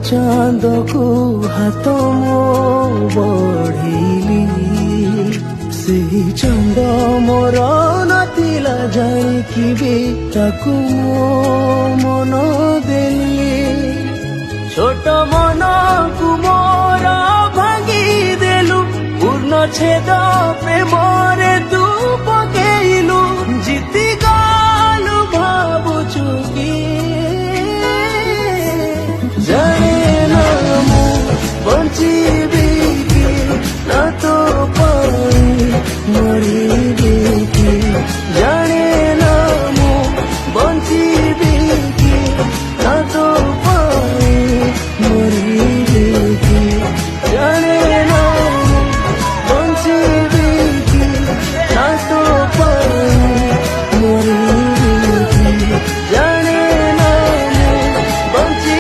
ଚାନ୍ଦକୁ ହାତ ମୋ ବଢ଼େଇଲି, ସେହି ଚାନ୍ଦ ମୋର ନଥିଲା ଜାଣିକି ବି ତାକୁ ମୋ ମନ ଦେଲି। ଛୋଟ ମନକୁ ମୋର ଭାଙ୍ଗି ଦେଲୁ, ପୂର୍ଣ୍ଣ ଛେଦ ପ୍ରେମ